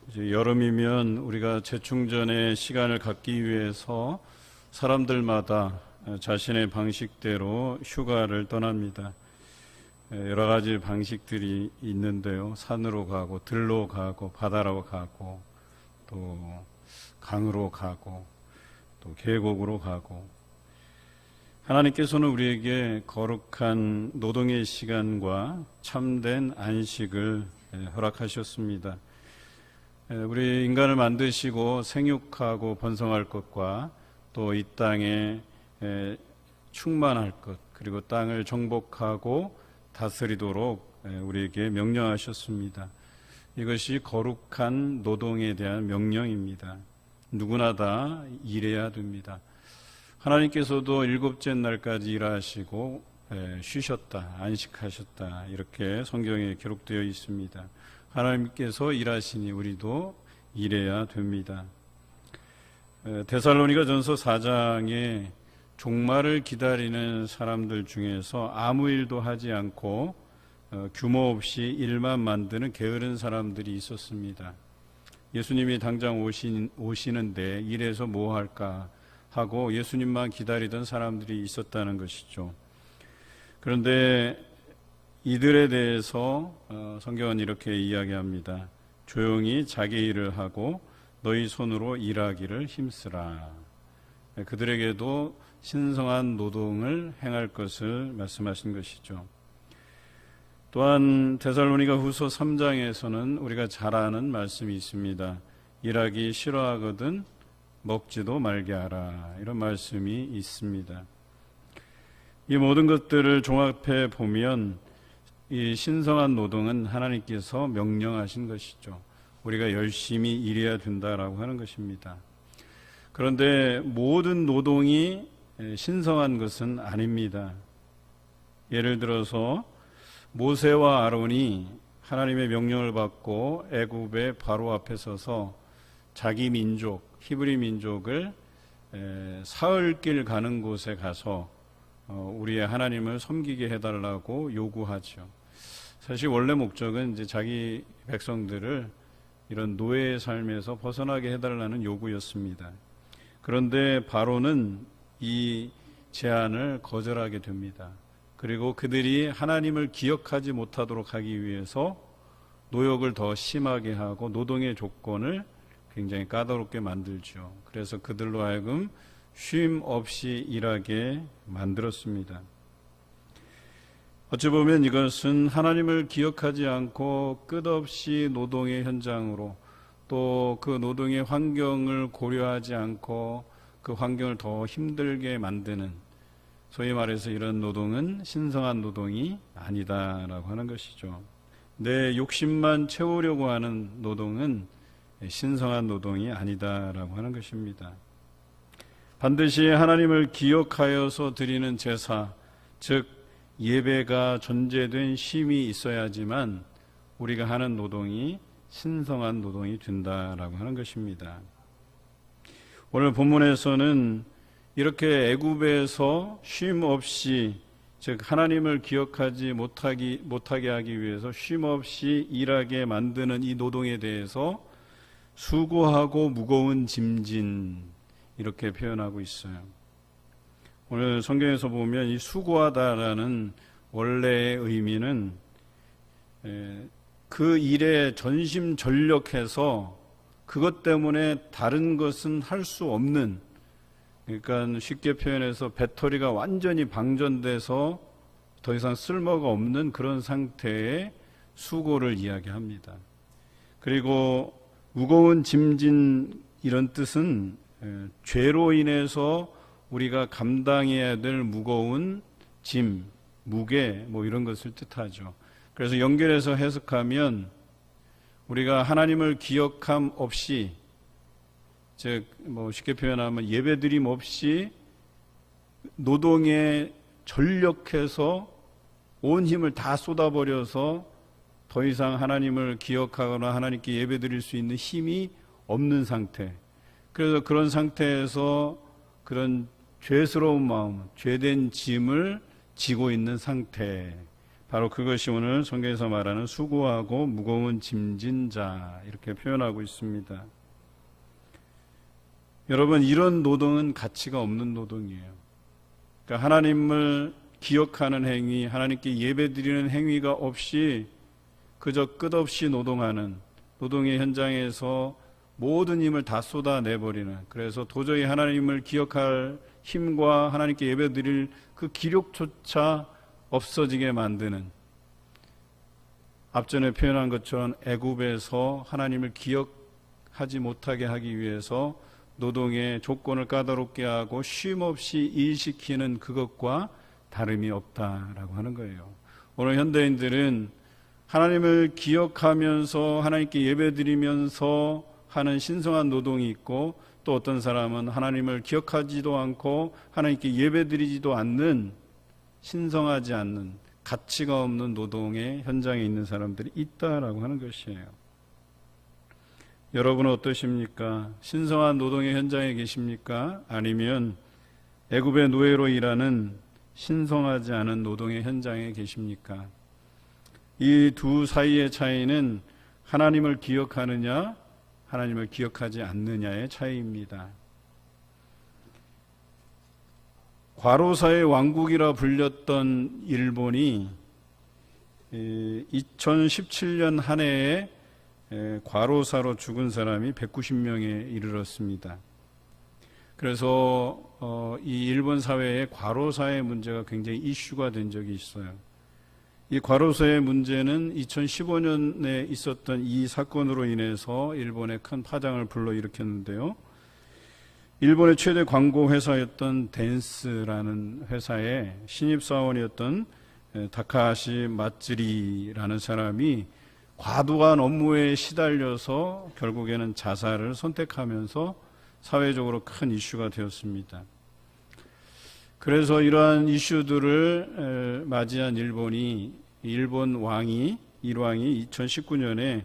이제 여름이면 우리가 재충전의 시간을 갖기 위해서 사람들마다 자신의 방식대로 휴가를 떠납니다. 여러 가지 방식들이 있는데요. 산으로 가고, 들로 가고, 바다로 가고, 또 강으로 가고, 또 계곡으로 가고. 하나님께서는 우리에게 거룩한 노동의 시간과 참된 안식을 허락하셨습니다. 우리 인간을 만드시고 생육하고 번성할 것과 또 이 땅에 충만할 것, 그리고 땅을 정복하고 다스리도록 우리에게 명령하셨습니다. 이것이 거룩한 노동에 대한 명령입니다. 누구나 다 일해야 됩니다. 하나님께서도 일곱째 날까지 일하시고 쉬셨다, 안식하셨다, 이렇게 성경에 기록되어 있습니다. 하나님께서 일하시니 우리도 일해야 됩니다. 데살로니가전서 4장에 종말을 기다리는 사람들 중에서 아무 일도 하지 않고 규모 없이 일만 만드는 게으른 사람들이 있었습니다. 예수님이 당장 오시는데 일해서 뭐 할까 하고 예수님만 기다리던 사람들이 있었다는 것이죠. 그런데 이들에 대해서 성경은 이렇게 이야기합니다. 조용히 자기 일을 하고 너희 손으로 일하기를 힘쓰라. 그들에게도 신성한 노동을 행할 것을 말씀하신 것이죠. 또한 데살로니가 후서 3장에서는 우리가 잘 아는 말씀이 있습니다. 일하기 싫어하거든 먹지도 말게 하라. 이런 말씀이 있습니다. 이 모든 것들을 종합해 보면 이 신성한 노동은 하나님께서 명령하신 것이죠. 우리가 열심히 일해야 된다라고 하는 것입니다. 그런데 모든 노동이 신성한 것은 아닙니다. 예를 들어서 모세와 아론이 하나님의 명령을 받고 애굽의 바로 앞에 서서 자기 민족, 히브리 민족을 사흘길 가는 곳에 가서 우리의 하나님을 섬기게 해달라고 요구하죠. 사실 원래 목적은 이제 자기 백성들을 이런 노예의 삶에서 벗어나게 해달라는 요구였습니다. 그런데 바로는 이 제안을 거절하게 됩니다. 그리고 그들이 하나님을 기억하지 못하도록 하기 위해서 노역을 더 심하게 하고 노동의 조건을 굉장히 까다롭게 만들죠. 그래서 그들로 하여금 쉼 없이 일하게 만들었습니다. 어찌 보면 이것은 하나님을 기억하지 않고 끝없이 노동의 현장으로 또 그 노동의 환경을 고려하지 않고 그 환경을 더 힘들게 만드는, 소위 말해서 이런 노동은 신성한 노동이 아니다라고 하는 것이죠. 내 욕심만 채우려고 하는 노동은 신성한 노동이 아니다라고 하는 것입니다. 반드시 하나님을 기억하여서 드리는 제사, 즉 예배가 전제된 쉼이 있어야지만 우리가 하는 노동이 신성한 노동이 된다라고 하는 것입니다. 오늘 본문에서는 이렇게 애굽에서 쉼 없이, 즉 하나님을 기억하지 못하게 하기 위해서 쉼 없이 일하게 만드는 이 노동에 대해서 수고하고 무거운 짐진, 이렇게 표현하고 있어요. 오늘 성경에서 보면 이 수고하다라는 원래의 의미는 그 일에 전심전력해서 그것 때문에 다른 것은 할 수 없는, 그러니까 쉽게 표현해서 배터리가 완전히 방전돼서 더 이상 쓸모가 없는 그런 상태의 수고를 이야기합니다. 그리고 무거운 짐진, 이런 뜻은 죄로 인해서 우리가 감당해야 될 무거운 짐, 무게, 뭐 이런 것을 뜻하죠. 그래서 연결해서 해석하면 우리가 하나님을 기억함 없이, 즉 뭐 쉽게 표현하면 예배드림 없이 노동에 전력해서 온 힘을 다 쏟아버려서 더 이상 하나님을 기억하거나 하나님께 예배드릴 수 있는 힘이 없는 상태. 그래서 그런 상태에서 그런 죄스러운 마음, 죄된 짐을 지고 있는 상태, 바로 그것이 오늘 성경에서 말하는 수고하고 무거운 짐진 자, 이렇게 표현하고 있습니다. 여러분, 이런 노동은 가치가 없는 노동이에요. 그러니까 하나님을 기억하는 행위, 하나님께 예배드리는 행위가 없이 그저 끝없이 노동하는, 노동의 현장에서 모든 힘을 다 쏟아내버리는, 그래서 도저히 하나님을 기억할 힘과 하나님께 예배드릴 그 기력조차 없어지게 만드는, 앞전에 표현한 것처럼 애굽에서 하나님을 기억하지 못하게 하기 위해서 노동의 조건을 까다롭게 하고 쉼없이 일시키는 그것과 다름이 없다라고 하는 거예요. 오늘 현대인들은 하나님을 기억하면서 하나님께 예배드리면서 하는 신성한 노동이 있고, 또 어떤 사람은 하나님을 기억하지도 않고 하나님께 예배드리지도 않는, 신성하지 않는, 가치가 없는 노동의 현장에 있는 사람들이 있다라고 하는 것이에요. 여러분은 어떠십니까? 신성한 노동의 현장에 계십니까? 아니면 애굽의 노예로 일하는 신성하지 않은 노동의 현장에 계십니까? 이 두 사이의 차이는 하나님을 기억하느냐, 하나님을 기억하지 않느냐의 차이입니다. 과로사의 왕국이라 불렸던 일본이 2017년 한 해에 과로사로 죽은 사람이 190명에 이르렀습니다. 그래서 이 일본 사회에 과로사의 문제가 굉장히 이슈가 된 적이 있어요. 이 과로사의 문제는 2015년에 있었던 이 사건으로 인해서 일본에 큰 파장을 불러일으켰는데요. 일본의 최대 광고 회사였던 댄스라는 회사의 신입사원이었던 다카하시 마츠리라는 사람이 과도한 업무에 시달려서 결국에는 자살을 선택하면서 사회적으로 큰 이슈가 되었습니다. 그래서 이러한 이슈들을 맞이한 일본 왕이 2019년에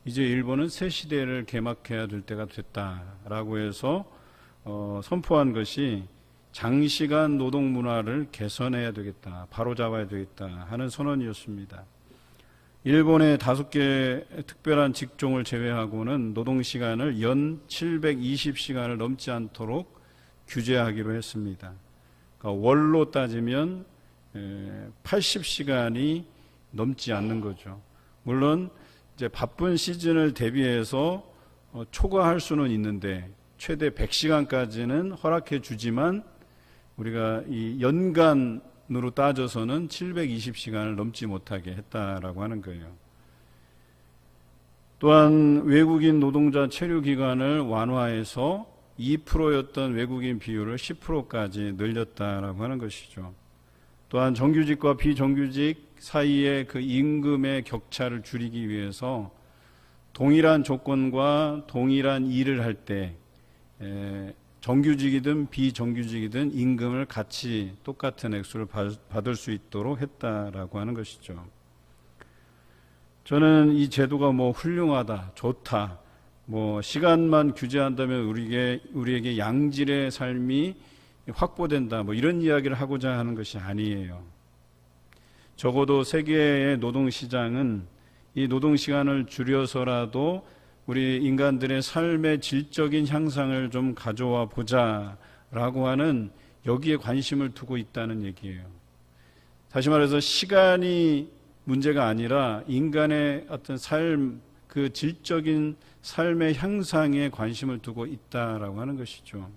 이제 일본은 새 시대를 개막해야 될 때가 됐다라고 해서 선포한 것이 장시간 노동 문화를 개선해야 되겠다, 바로잡아야 되겠다 하는 선언이었습니다. 일본의 5개 특별한 직종을 제외하고는 노동시간을 연 720시간을 넘지 않도록 규제하기로 했습니다. 그러니까 월로 따지면 80시간이 넘지 않는 거죠. 물론 이제 바쁜 시즌을 대비해서 초과할 수는 있는데 최대 100시간까지는 허락해 주지만 우리가 이 연간으로 따져서는 720시간을 넘지 못하게 했다라고 하는 거예요. 또한 외국인 노동자 체류 기간을 완화해서 2%였던 외국인 비율을 10%까지 늘렸다라고 하는 것이죠. 또한 정규직과 비정규직 사이의 그 임금의 격차를 줄이기 위해서 동일한 조건과 동일한 일을 할 때 정규직이든 비정규직이든 임금을 같이 똑같은 액수를 받을 수 있도록 했다라고 하는 것이죠. 저는 이 제도가 훌륭하다, 좋다, 시간만 규제한다면 우리에게 양질의 삶이 확보된다, 이런 이야기를 하고자 하는 것이 아니에요. 적어도 세계의 노동시장은 이 노동시간을 줄여서라도 우리 인간들의 삶의 질적인 향상을 좀 가져와 보자라고 하는 여기에 관심을 두고 있다는 얘기예요. 다시 말해서 시간이 문제가 아니라 인간의 어떤 삶, 그 질적인 삶의 향상에 관심을 두고 있다라고 하는 것이죠.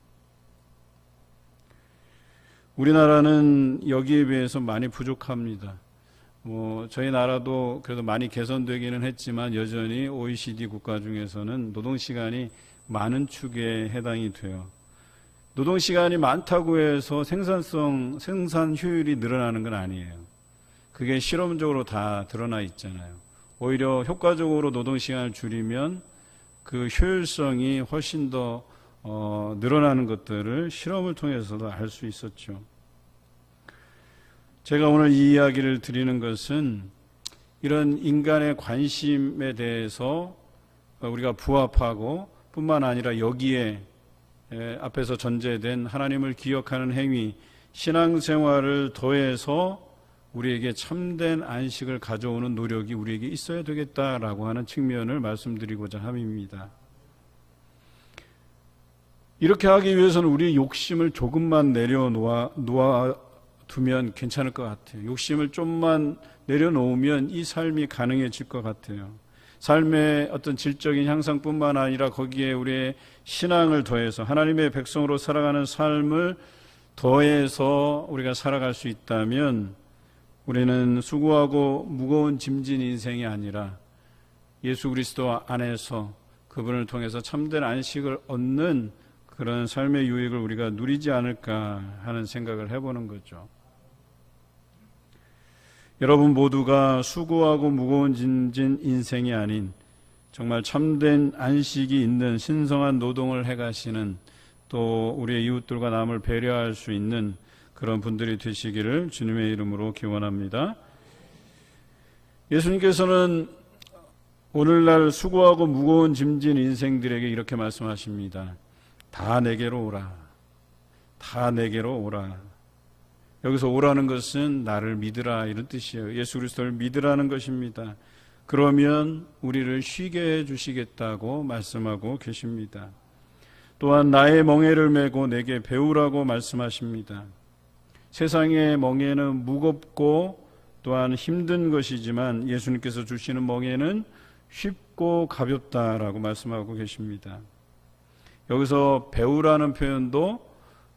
우리나라는 여기에 비해서 많이 부족합니다. 저희 나라도 그래도 많이 개선되기는 했지만 여전히 OECD 국가 중에서는 노동시간이 많은 축에 해당이 돼요. 노동시간이 많다고 해서 생산 효율이 늘어나는 건 아니에요. 그게 실험적으로 다 드러나 있잖아요. 오히려 효과적으로 노동시간을 줄이면 그 효율성이 훨씬 더 늘어나는 것들을 실험을 통해서도 알 수 있었죠. 제가 오늘 이 이야기를 드리는 것은 이런 인간의 관심에 대해서 우리가 부합하고 뿐만 아니라 여기에 앞에서 전제된 하나님을 기억하는 행위, 신앙생활을 더해서 우리에게 참된 안식을 가져오는 노력이 우리에게 있어야 되겠다라고 하는 측면을 말씀드리고자 함입니다. 이렇게 하기 위해서는 우리의 욕심을 조금만 놓아두면 괜찮을 것 같아요. 욕심을 좀만 내려놓으면 이 삶이 가능해질 것 같아요. 삶의 어떤 질적인 향상뿐만 아니라 거기에 우리의 신앙을 더해서 하나님의 백성으로 살아가는 삶을 더해서 우리가 살아갈 수 있다면 우리는 수고하고 무거운 짐진 인생이 아니라 예수 그리스도 안에서 그분을 통해서 참된 안식을 얻는 그런 삶의 유익을 우리가 누리지 않을까 하는 생각을 해보는 거죠. 여러분 모두가 수고하고 무거운 짐진 인생이 아닌 정말 참된 안식이 있는 신성한 노동을 해가시는 또 우리의 이웃들과 남을 배려할 수 있는 그런 분들이 되시기를 주님의 이름으로 기원합니다. 예수님께서는 오늘날 수고하고 무거운 짐진 인생들에게 이렇게 말씀하십니다. 다 내게로 오라. 다 내게로 오라. 여기서 오라는 것은 나를 믿으라 이런 뜻이에요. 예수 그리스도를 믿으라는 것입니다. 그러면 우리를 쉬게 해주시겠다고 말씀하고 계십니다. 또한 나의 멍에를 메고 내게 배우라고 말씀하십니다. 세상의 멍에는 무겁고 또한 힘든 것이지만 예수님께서 주시는 멍에는 쉽고 가볍다라고 말씀하고 계십니다. 여기서 배우라는 표현도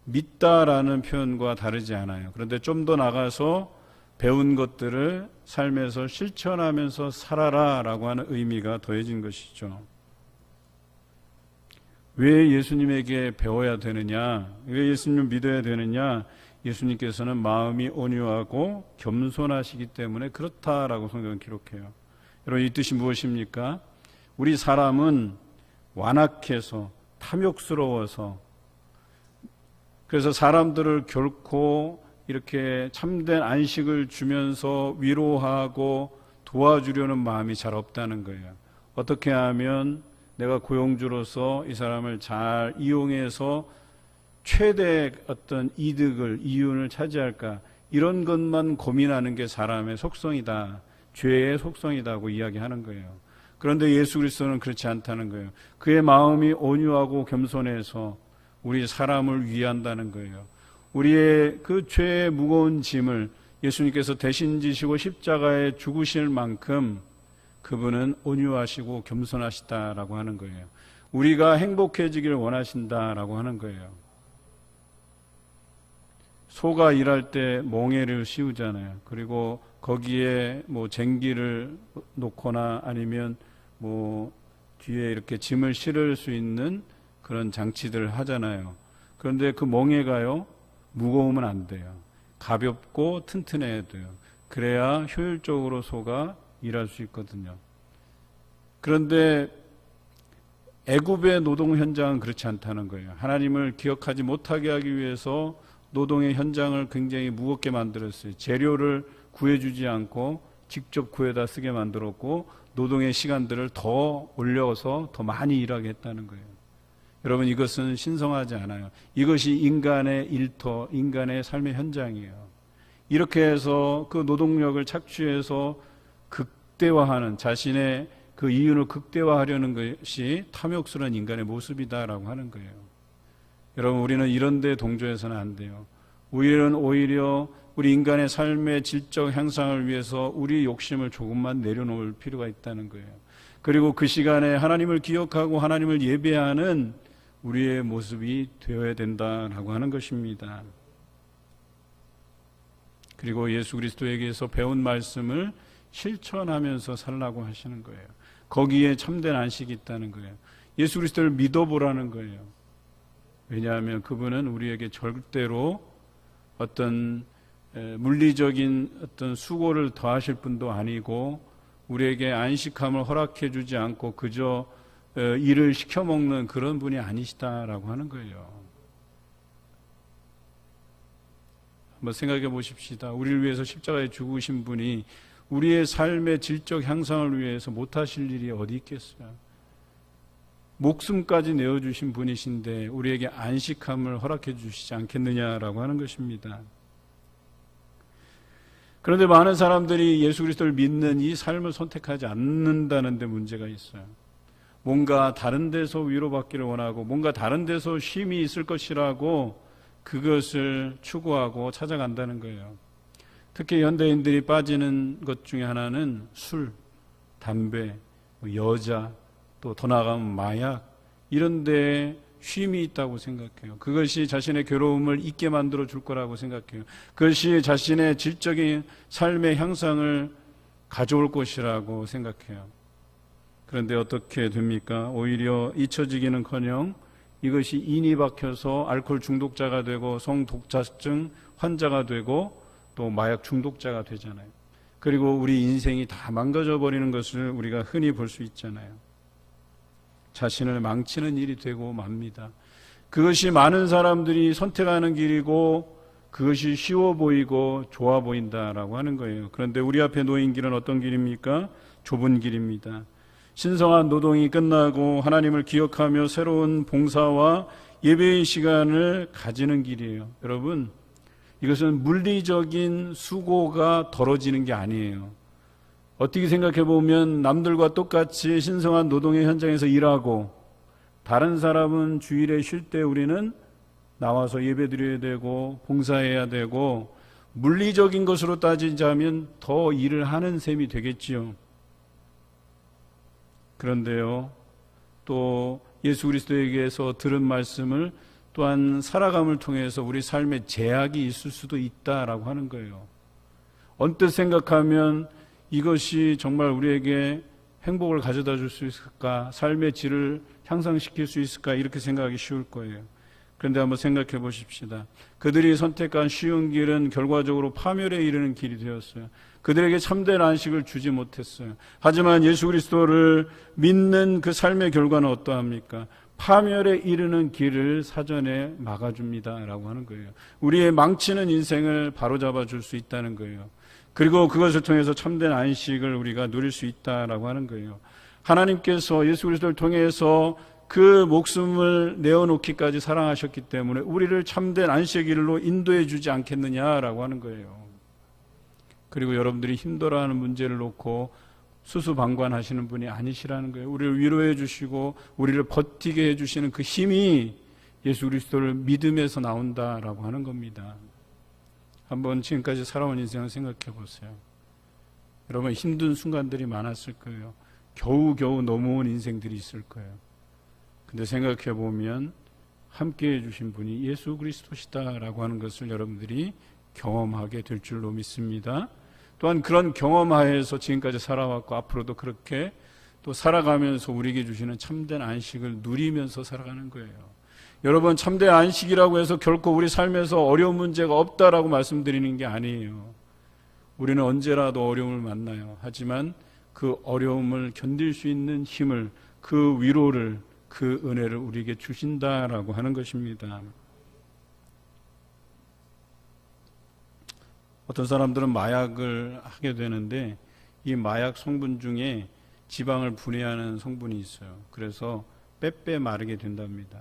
믿다라는 표현과 다르지 않아요. 그런데 좀 더 나가서 배운 것들을 삶에서 실천하면서 살아라라고 하는 의미가 더해진 것이죠. 왜 예수님에게 배워야 되느냐? 왜 예수님을 믿어야 되느냐? 예수님께서는 마음이 온유하고 겸손하시기 때문에 그렇다라고 성경은 기록해요. 여러분 이 뜻이 무엇입니까? 우리 사람은 완악해서 탐욕스러워서 그래서 사람들을 결코 이렇게 참된 안식을 주면서 위로하고 도와주려는 마음이 잘 없다는 거예요. 어떻게 하면 내가 고용주로서 이 사람을 잘 이용해서 최대 어떤 이득을, 이윤을 차지할까 이런 것만 고민하는 게 사람의 속성이다. 죄의 속성이다고 이야기하는 거예요. 그런데 예수 그리스도는 그렇지 않다는 거예요. 그의 마음이 온유하고 겸손해서 우리 사람을 위한다는 거예요. 우리의 그 죄의 무거운 짐을 예수님께서 대신 지시고 십자가에 죽으실 만큼 그분은 온유하시고 겸손하시다라고 하는 거예요. 우리가 행복해지기를 원하신다라고 하는 거예요. 소가 일할 때 멍에를 씌우잖아요. 그리고 거기에 뭐 쟁기를 놓거나 아니면 뭐 뒤에 이렇게 짐을 실을 수 있는 그런 장치들을 하잖아요. 그런데 그 멍에가요, 무거우면 안 돼요. 가볍고 튼튼해야 돼요. 그래야 효율적으로 소가 일할 수 있거든요. 그런데 애굽의 노동 현장은 그렇지 않다는 거예요. 하나님을 기억하지 못하게 하기 위해서 노동의 현장을 굉장히 무겁게 만들었어요. 재료를 구해주지 않고 직접 구해다 쓰게 만들었고 노동의 시간들을 더 올려서 더 많이 일하게 했다는 거예요. 여러분 이것은 신성하지 않아요. 이것이 인간의 일터, 인간의 삶의 현장이에요. 이렇게 해서 그 노동력을 착취해서 극대화하는 자신의 그 이윤을 극대화하려는 것이 탐욕스러운 인간의 모습이다라고 하는 거예요. 여러분 우리는 이런 데 동조해서는 안 돼요. 우리는 오히려 우리 인간의 삶의 질적 향상을 위해서 우리 욕심을 조금만 내려놓을 필요가 있다는 거예요. 그리고 그 시간에 하나님을 기억하고 하나님을 예배하는 우리의 모습이 되어야 된다라고 하는 것입니다. 그리고 예수 그리스도에게서 배운 말씀을 실천하면서 살라고 하시는 거예요. 거기에 참된 안식이 있다는 거예요. 예수 그리스도를 믿어보라는 거예요. 왜냐하면 그분은 우리에게 절대로 어떤 물리적인 어떤 수고를 더하실 분도 아니고 우리에게 안식함을 허락해 주지 않고 그저 일을 시켜먹는 그런 분이 아니시다라고 하는 거예요. 한번 생각해 보십시다. 우리를 위해서 십자가에 죽으신 분이 우리의 삶의 질적 향상을 위해서 못하실 일이 어디 있겠어요. 목숨까지 내어주신 분이신데 우리에게 안식함을 허락해 주시지 않겠느냐라고 하는 것입니다. 그런데 많은 사람들이 예수 그리스도를 믿는 이 삶을 선택하지 않는다는 데 문제가 있어요. 뭔가 다른 데서 위로받기를 원하고 뭔가 다른 데서 쉼이 있을 것이라고 그것을 추구하고 찾아간다는 거예요. 특히 현대인들이 빠지는 것 중에 하나는 술, 담배, 여자, 또 더 나아가면 마약, 이런 데에 쉼이 있다고 생각해요. 그것이 자신의 괴로움을 잊게 만들어 줄 거라고 생각해요. 그것이 자신의 질적인 삶의 향상을 가져올 것이라고 생각해요. 그런데 어떻게 됩니까? 오히려 잊혀지기는커녕 이것이 인이 박혀서 알코올 중독자가 되고 성독자증 환자가 되고 또 마약 중독자가 되잖아요. 그리고 우리 인생이 다 망가져 버리는 것을 우리가 흔히 볼 수 있잖아요. 자신을 망치는 일이 되고 맙니다. 그것이 많은 사람들이 선택하는 길이고 그것이 쉬워 보이고 좋아 보인다라고 하는 거예요. 그런데 우리 앞에 놓인 길은 어떤 길입니까? 좁은 길입니다. 신성한 노동이 끝나고 하나님을 기억하며 새로운 봉사와 예배의 시간을 가지는 길이에요. 여러분, 이것은 물리적인 수고가 덜어지는 게 아니에요. 어떻게 생각해 보면 남들과 똑같이 신성한 노동의 현장에서 일하고 다른 사람은 주일에 쉴 때 우리는 나와서 예배드려야 되고 봉사해야 되고 물리적인 것으로 따지자면 더 일을 하는 셈이 되겠지요. 그런데요, 또 예수 그리스도에게서 들은 말씀을 또한 살아감을 통해서 우리 삶에 제약이 있을 수도 있다라고 하는 거예요. 언뜻 생각하면 이것이 정말 우리에게 행복을 가져다 줄 수 있을까? 삶의 질을 향상시킬 수 있을까? 이렇게 생각하기 쉬울 거예요. 그런데 한번 생각해 보십시다. 그들이 선택한 쉬운 길은 결과적으로 파멸에 이르는 길이 되었어요. 그들에게 참된 안식을 주지 못했어요. 하지만 예수 그리스도를 믿는 그 삶의 결과는 어떠합니까? 파멸에 이르는 길을 사전에 막아줍니다라고 하는 거예요. 우리의 망치는 인생을 바로잡아 줄 수 있다는 거예요. 그리고 그것을 통해서 참된 안식을 우리가 누릴 수 있다라고 하는 거예요. 하나님께서 예수 그리스도를 통해서 그 목숨을 내어놓기까지 사랑하셨기 때문에 우리를 참된 안식의 길로 인도해 주지 않겠느냐라고 하는 거예요. 그리고 여러분들이 힘들어하는 문제를 놓고 수수방관하시는 분이 아니시라는 거예요. 우리를 위로해 주시고 우리를 버티게 해주시는 그 힘이 예수 그리스도를 믿음에서 나온다라고 하는 겁니다. 한번 지금까지 살아온 인생을 생각해 보세요. 여러분, 힘든 순간들이 많았을 거예요. 겨우겨우 넘어온 인생들이 있을 거예요. 근데 생각해 보면 함께 해주신 분이 예수 그리스도시다라고 하는 것을 여러분들이 경험하게 될 줄로 믿습니다. 또한 그런 경험하에서 지금까지 살아왔고 앞으로도 그렇게 또 살아가면서 우리에게 주시는 참된 안식을 누리면서 살아가는 거예요. 여러분, 참된 안식이라고 해서 결코 우리 삶에서 어려운 문제가 없다라고 말씀드리는 게 아니에요. 우리는 언제라도 어려움을 만나요. 하지만 그 어려움을 견딜 수 있는 힘을, 그 위로를, 그 은혜를 우리에게 주신다라고 하는 것입니다. 어떤 사람들은 마약을 하게 되는데 이 마약 성분 중에 지방을 분해하는 성분이 있어요. 그래서 빼빼 마르게 된답니다.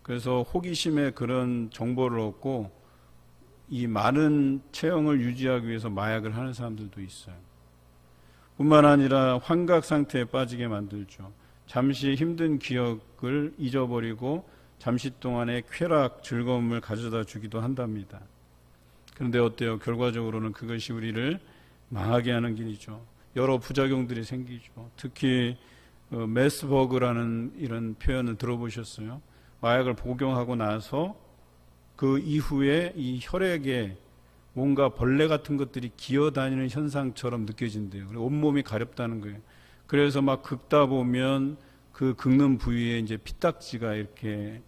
그래서 호기심에 그런 정보를 얻고 이 마른 체형을 유지하기 위해서 마약을 하는 사람들도 있어요. 뿐만 아니라 환각 상태에 빠지게 만들죠. 잠시 힘든 기억을 잊어버리고 잠시 동안의 쾌락, 즐거움을 가져다 주기도 한답니다. 그런데 어때요? 결과적으로는 그것이 우리를 망하게 하는 길이죠. 여러 부작용들이 생기죠. 특히 메스버그라는 이런 표현을 들어보셨어요? 마약을 복용하고 나서 그 이후에 이 혈액에 뭔가 벌레 같은 것들이 기어다니는 현상처럼 느껴진대요. 그리고 온몸이 가렵다는 거예요. 그래서 막 긁다 보면 그 긁는 부위에 이제 피딱지가 이렇게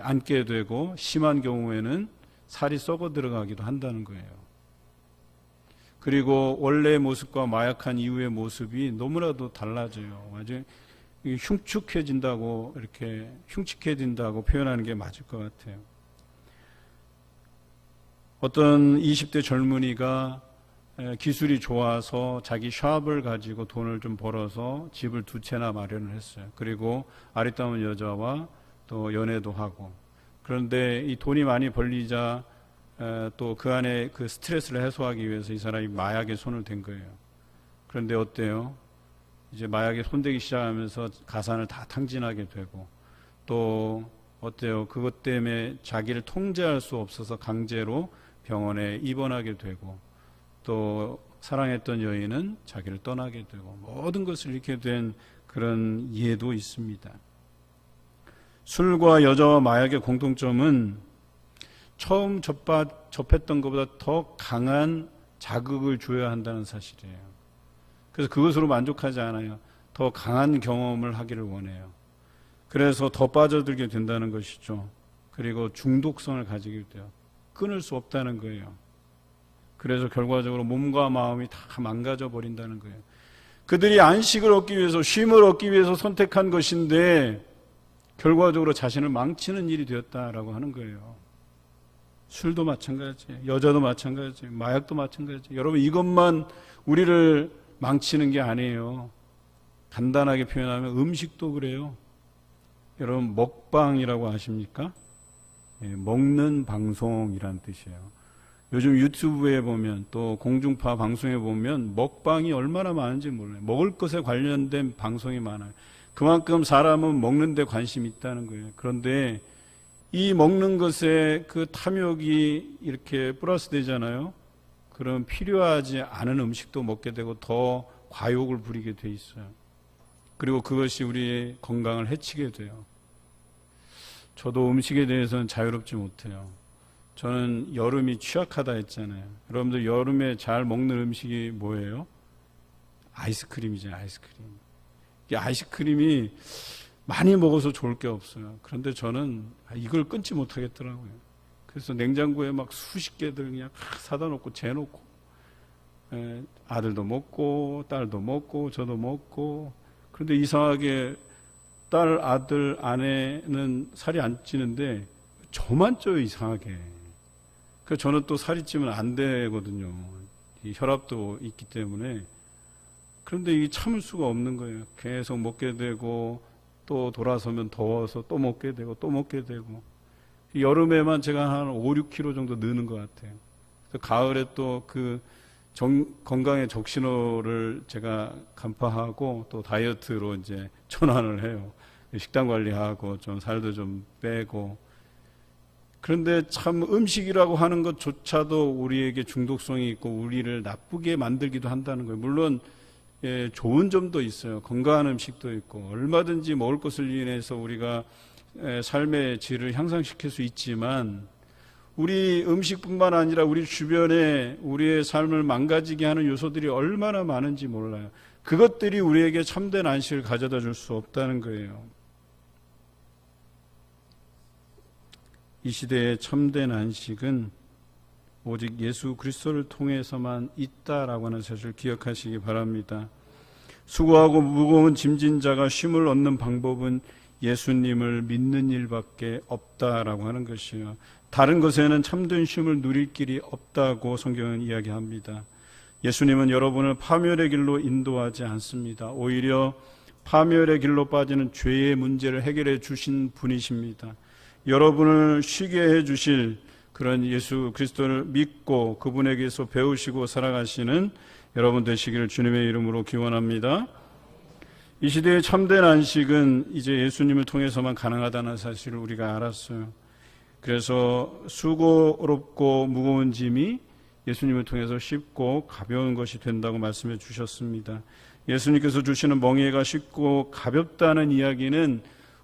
앉게 되고 심한 경우에는 살이 썩어 들어가기도 한다는 거예요. 그리고 원래의 모습과 마약한 이후의 모습이 너무나도 달라져요. 아주 흉측해진다고 이렇게 흉측해진다고 표현하는 게 맞을 것 같아요. 어떤 20대 젊은이가 기술이 좋아서 자기 샵을 가지고 돈을 좀 벌어서 집을 2채나 마련을 했어요. 그리고 아리따운 여자와 또 연애도 하고. 그런데 이 돈이 많이 벌리자 또 그 안에 그 스트레스를 해소하기 위해서 이 사람이 마약에 손을 댄 거예요. 그런데 어때요? 이제 마약에 손대기 시작하면서 가산을 다 탕진하게 되고, 또 어때요? 그것 때문에 자기를 통제할 수 없어서 강제로 병원에 입원하게 되고, 또 사랑했던 여인은 자기를 떠나게 되고, 모든 것을 잃게 된 그런 예도 있습니다. 술과 여자와 마약의 공통점은 처음 접했던 것보다 더 강한 자극을 줘야 한다는 사실이에요. 그래서 그것으로 만족하지 않아요. 더 강한 경험을 하기를 원해요. 그래서 더 빠져들게 된다는 것이죠. 그리고 중독성을 가지게 돼요. 끊을 수 없다는 거예요. 그래서 결과적으로 몸과 마음이 다 망가져 버린다는 거예요. 그들이 안식을 얻기 위해서, 쉼을 얻기 위해서 선택한 것인데 결과적으로 자신을 망치는 일이 되었다라고 하는 거예요. 술도 마찬가지, 여자도 마찬가지, 마약도 마찬가지. 여러분, 이것만 우리를 망치는 게 아니에요. 간단하게 표현하면 음식도 그래요. 여러분, 먹방이라고 아십니까? 먹는 방송이란 뜻이에요. 요즘 유튜브에 보면, 또 공중파 방송에 보면 먹방이 얼마나 많은지 몰라요. 먹을 것에 관련된 방송이 많아요. 그만큼 사람은 먹는 데 관심이 있다는 거예요. 그런데 이 먹는 것에 그 탐욕이 이렇게 플러스 되잖아요. 그럼 필요하지 않은 음식도 먹게 되고 더 과욕을 부리게 돼 있어요. 그리고 그것이 우리의 건강을 해치게 돼요. 저도 음식에 대해서는 자유롭지 못해요. 저는 여름이 취약하다 했잖아요. 여러분들 여름에 잘 먹는 음식이 뭐예요? 아이스크림이죠, 아이스크림. 이 아이스크림이 많이 먹어서 좋을 게 없어요. 그런데 저는 이걸 끊지 못하겠더라고요. 그래서 냉장고에 막 수십 개들 그냥 사다 놓고 재놓고, 아들도 먹고 딸도 먹고 저도 먹고. 그런데 이상하게 딸, 아들, 아내는 살이 안 찌는데 저만 쪄요, 이상하게. 그래서 저는 또 살이 찌면 안 되거든요. 이 혈압도 있기 때문에. 그런데 이게 참을 수가 없는 거예요. 계속 먹게 되고 또 돌아서면 더워서 또 먹게 되고 또 먹게 되고. 여름에만 제가 한 5, 6kg 정도 느는 것 같아요. 그래서 가을에 또 그 건강의 적신호를 제가 간파하고 또 다이어트로 이제 전환을 해요. 식단 관리하고 좀 살도 좀 빼고. 그런데 참 음식이라고 하는 것조차도 우리에게 중독성이 있고 우리를 나쁘게 만들기도 한다는 거예요. 물론 좋은 점도 있어요. 건강한 음식도 있고 얼마든지 먹을 것을 인해서 우리가 삶의 질을 향상시킬 수 있지만 우리 음식뿐만 아니라 우리 주변에 우리의 삶을 망가지게 하는 요소들이 얼마나 많은지 몰라요. 그것들이 우리에게 참된 안식을 가져다 줄 수 없다는 거예요. 이 시대의 참된 안식은 오직 예수 그리스도를 통해서만 있다라고 하는 사실을 기억하시기 바랍니다. 수고하고 무거운 짐진 자가 쉼을 얻는 방법은 예수님을 믿는 일밖에 없다라고 하는 것이요. 다른 것에는 참된 쉼을 누릴 길이 없다고 성경은 이야기합니다. 예수님은 여러분을 파멸의 길로 인도하지 않습니다. 오히려 파멸의 길로 빠지는 죄의 문제를 해결해 주신 분이십니다. 여러분을 쉬게 해 주실 그런 예수 그리스도를 믿고 그분에게서 배우시고 살아가시는 여러분 되시기를 주님의 이름으로 기원합니다. 이 시대의 참된 안식은 이제 예수님을 통해서만 가능하다는 사실을 우리가 알았어요. 그래서 수고롭고 무거운 짐이 예수님을 통해서 쉽고 가벼운 것이 된다고 말씀해 주셨습니다. 예수님께서 주시는 멍에가 쉽고 가볍다는 이야기는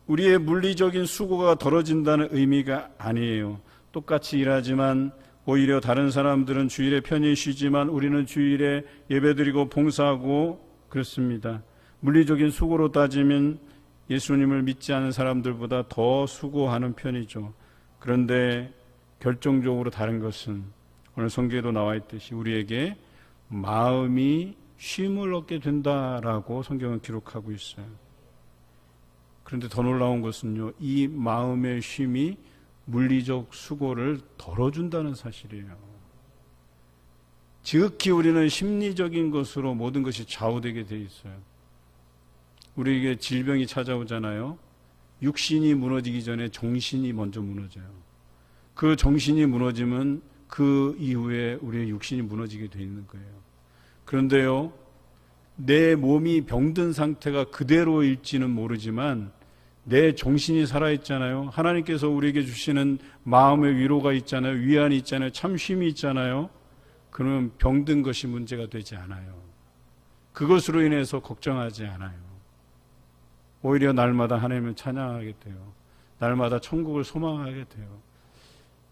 우리의 물리적인 수고가 덜어진다는 의미가 아니에요. 똑같이 일하지만 오히려 다른 사람들은 주일에 편히 쉬지만 우리는 주일에 예배드리고 봉사하고 그렇습니다. 물리적인 수고로 따지면 예수님을 믿지 않은 사람들보다 더 수고하는 편이죠. 그런데 결정적으로 다른 것은 오늘 성경에도 나와 있듯이 우리에게 마음이 쉼을 얻게 된다라고 성경은 기록하고 있어요. 그런데 더 놀라운 것은요, 이 마음의 쉼이 물리적 수고를 덜어준다는 사실이에요. 지극히 우리는 심리적인 것으로 모든 것이 좌우되게 돼 있어요. 우리에게 질병이 찾아오잖아요. 육신이 무너지기 전에 정신이 먼저 무너져요. 그 정신이 무너지면 그 이후에 우리의 육신이 무너지게 돼 있는 거예요. 그런데요, 내 몸이 병든 상태가 그대로일지는 모르지만 내 정신이 살아있잖아요. 하나님께서 우리에게 주시는 마음의 위로가 있잖아요. 위안이 있잖아요. 참 쉼이 있잖아요. 그러면 병든 것이 문제가 되지 않아요. 그것으로 인해서 걱정하지 않아요. 오히려 날마다 하나님을 찬양하게 돼요. 날마다 천국을 소망하게 돼요.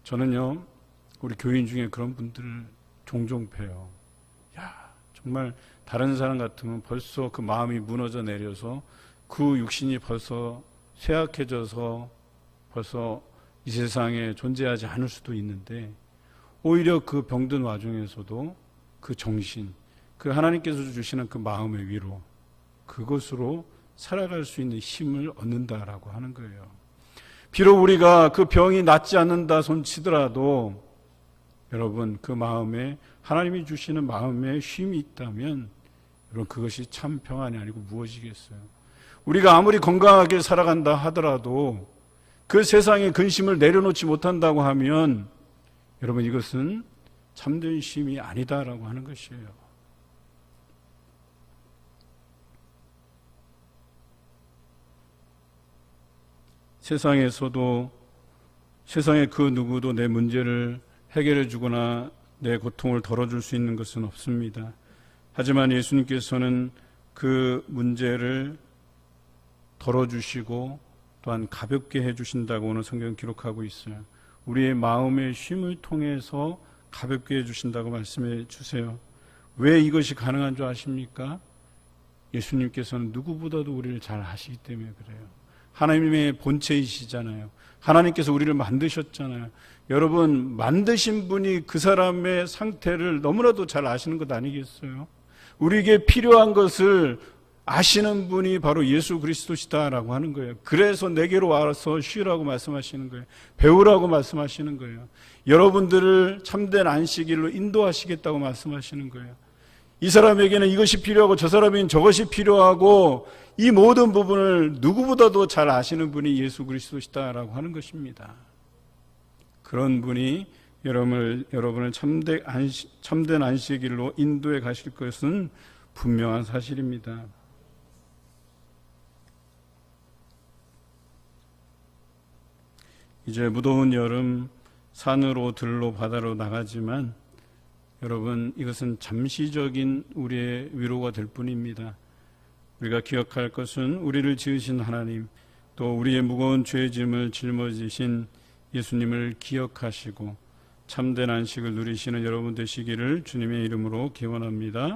저는요, 우리 교인 중에 그런 분들을 종종 봬요. 야, 정말 다른 사람 같으면 벌써 그 마음이 무너져 내려서 그 육신이 벌써 쇠약해져서 벌써 이 세상에 존재하지 않을 수도 있는데, 오히려 그 병든 와중에서도 그 정신, 그 하나님께서 주시는 그 마음의 위로, 그것으로 살아갈 수 있는 힘을 얻는다라고 하는 거예요. 비록 우리가 그 병이 낫지 않는다 손치더라도 여러분, 그 마음에 하나님이 주시는 마음에 쉼이 있다면 여러분, 그것이 참 평안이 아니고 무엇이겠어요? 우리가 아무리 건강하게 살아간다 하더라도 그 세상의 근심을 내려놓지 못한다고 하면 여러분, 이것은 참된 쉼이 아니다라고 하는 것이에요. 세상에서도 세상의 그 누구도 내 문제를 해결해 주거나 내 고통을 덜어줄 수 있는 것은 없습니다. 하지만 예수님께서는 그 문제를 덜어주시고 또한 가볍게 해주신다고 오늘 성경 기록하고 있어요. 우리의 마음의 쉼을 통해서 가볍게 해주신다고 말씀해 주세요. 왜 이것이 가능한 줄 아십니까? 예수님께서는 누구보다도 우리를 잘 아시기 때문에 그래요. 하나님의 본체이시잖아요. 하나님께서 우리를 만드셨잖아요. 여러분, 만드신 분이 그 사람의 상태를 너무나도 잘 아시는 것 아니겠어요? 우리에게 필요한 것을 아시는 분이 바로 예수 그리스도시다라고 하는 거예요. 그래서 내게로 와서 쉬라고 말씀하시는 거예요. 배우라고 말씀하시는 거예요. 여러분들을 참된 안식일로 인도하시겠다고 말씀하시는 거예요. 이 사람에게는 이것이 필요하고 저 사람에게는 저것이 필요하고 이 모든 부분을 누구보다도 잘 아시는 분이 예수 그리스도시다라고 하는 것입니다. 그런 분이 여러분을 참된 안식일로 인도해 가실 것은 분명한 사실입니다. 이제 무더운 여름 산으로 들로 바다로 나가지만 여러분, 이것은 잠시적인 우리의 위로가 될 뿐입니다. 우리가 기억할 것은 우리를 지으신 하나님, 또 우리의 무거운 죄의 짐을 짊어지신 예수님을 기억하시고 참된 안식을 누리시는 여러분 되시기를 주님의 이름으로 기원합니다.